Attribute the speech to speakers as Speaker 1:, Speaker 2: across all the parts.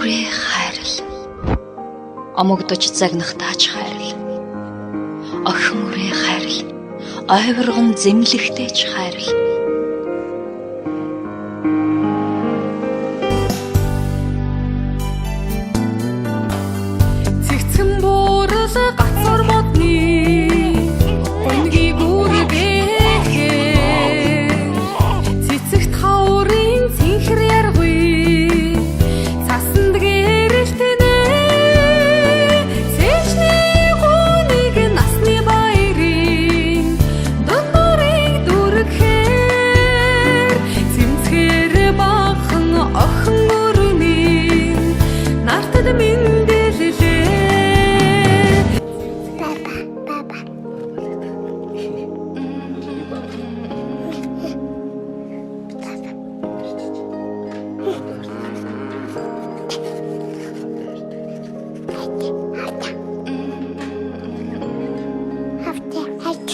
Speaker 1: хүрээ хайрал. Омогдож загнах тааж хайрал. Охин үрээ хайрал. Ойваргон зэмлэхтэйч хайрал.
Speaker 2: Цэгцэн буурал гацар модны гонги бүр бэхээ. Цэцэгт хаврын цэнхэр яргүй цаснд гэрэлтэнэ. Цэжний гунийг насны баярын донорыг дүргээр цэмцгээр бахан охин өрний нартад мэндэлээ.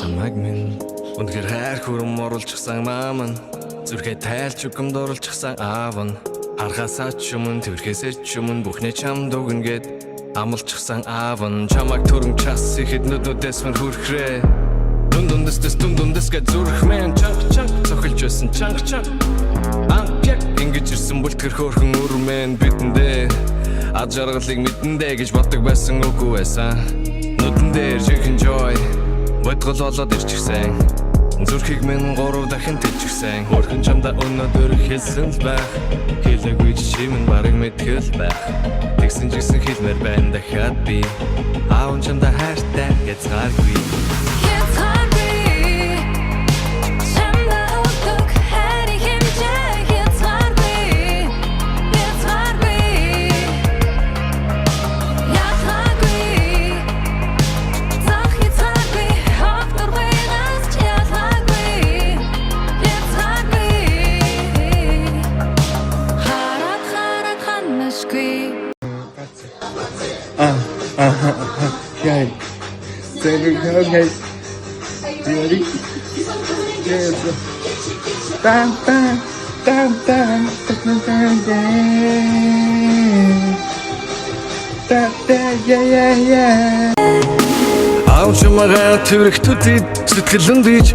Speaker 3: Чамайг минь үнэхээр хайр хүрэн оруулчихсан маам нь зүрхээ тайлж үгэмд оруулчихсан аав нь харахасаа ч өмнө тэрхээсээ ч өмнө бүхнээ чамд өгнгээд амлчихсан аав нь чамайг түрэн час ихэд нүднүүдээс мань хүрхрээ дүндэс гэж зүрх мэн чанг цохилж байсан чанг анхяг ингэж ирсэн бүлтгэр хөөрхөн өрмэн бидэндээ ад жаргалыг мэдэндээ гэж боддог байсан үгүй байсан нүдэн дээр жинхэнэ joy бодгол болоод ирчихсэн зүрхийг минь 3 дахин тэлчихсэн хөрхөн чамда өнөөдөр хэлсэн л байх хэлээгүй чимэн барыг мэдгэл байх тэгсэн жисэн хэлмээр байна дахиад би аав чамда хайртай гэцгааргүй.
Speaker 4: Guys, say hello, guys. Ready? Yes. Bam, bam, bam, bam, bam, bam, yeah.
Speaker 3: Аав чамайгаа тэрэгтүүдэд сэтгэлэн дийж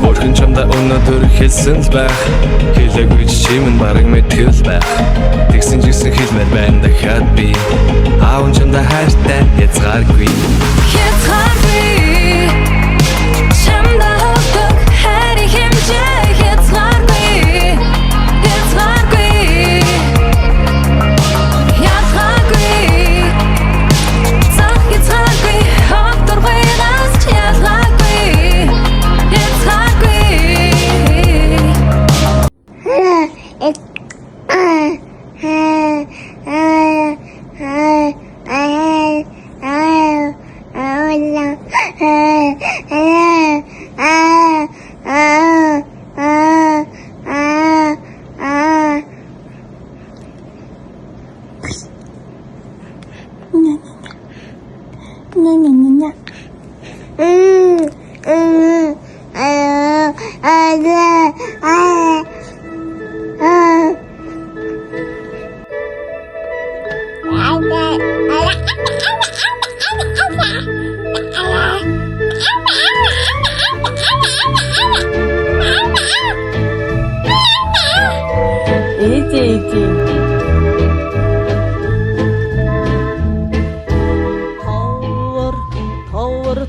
Speaker 3: хөрхөн чамда өнөөдөр хэлсэн л байх хэлээгүй чимэн барыг мэдгэл байх тэгсэн жисэн хэлмээр байна дахиад би аав чамда хайртай яцгааргүй.
Speaker 2: Чамда хөвдөг хайрын хэмжээ яцгааргүй.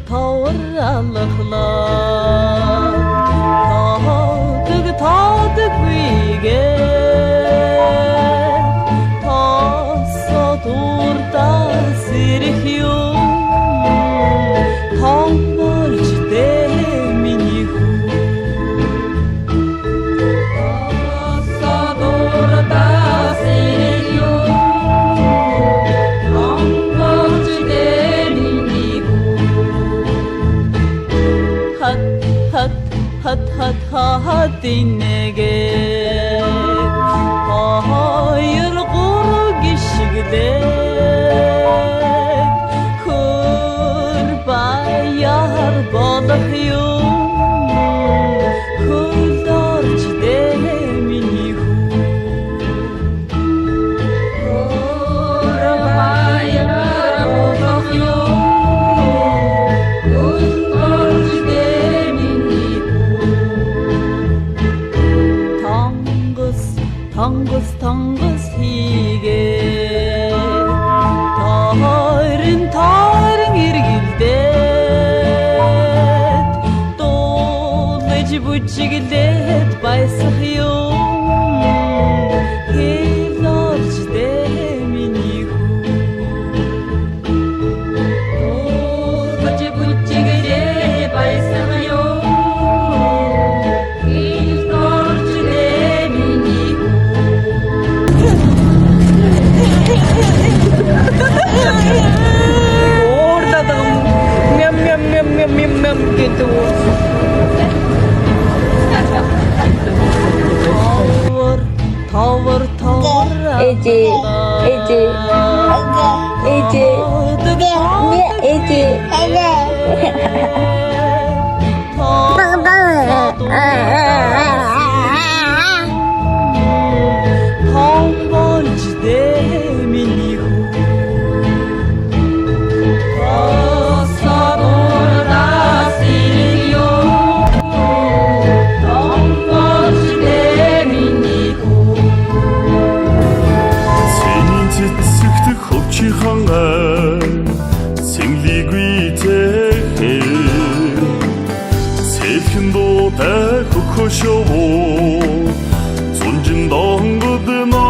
Speaker 2: Товор алхлаа таадаг вигээ тасо турдаа сэрэх юм томболж дэ миний хүү тасо турдаа динэгээд хоёр гурав гიშгэлээд хөр баяр болох юм хөлд орж дээ миний хүү хөр баяр болох юм хөлд орж дээ миний Тонгос хийгээд тойрон эргэлдээд дуулж бүжиглээд баясах юм хэл орж дээ миний хүү дуулж бүжиглээд баясах юм хэл орж дээ миний Orada mem gitu. Tower.
Speaker 5: Ece. Niye Ece?
Speaker 2: Tombolj дээ миний хүү Осадурдаас ирэх юм Tombolj дээ миний хүү
Speaker 6: Сэнийн цэцэгт хөвчихөн сэнглигүй тэхээ Сэлхэн дуутай хөхөшөө Зунжин донгодно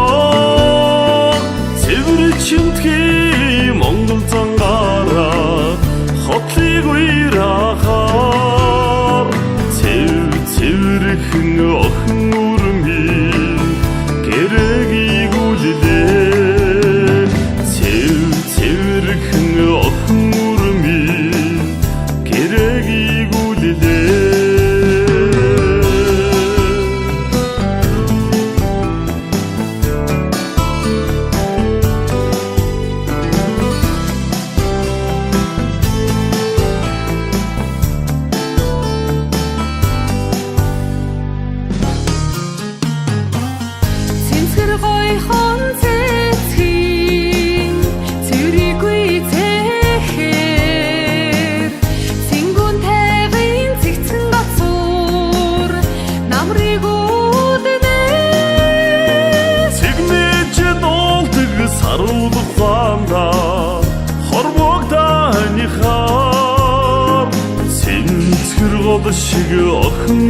Speaker 6: Цэвэр чимтгий Монгол зангаараа Хотлыг уйрахаар Цэвэрхэн охин үрмий Гэрэгийг үлэлээ Цэвэрхэн охин үрмий Гэрэгийг үлэлээ
Speaker 2: Цэнцгэр гойхон цэцгийн цэврийгүй цэхээр Цингүүн тайвын цэгцэн гацуур намрыг үүднэ
Speaker 6: Цэгнэж дуулдаг саруулах ванда Хорвогдааныхаар Цэнцгэр гол шиг охин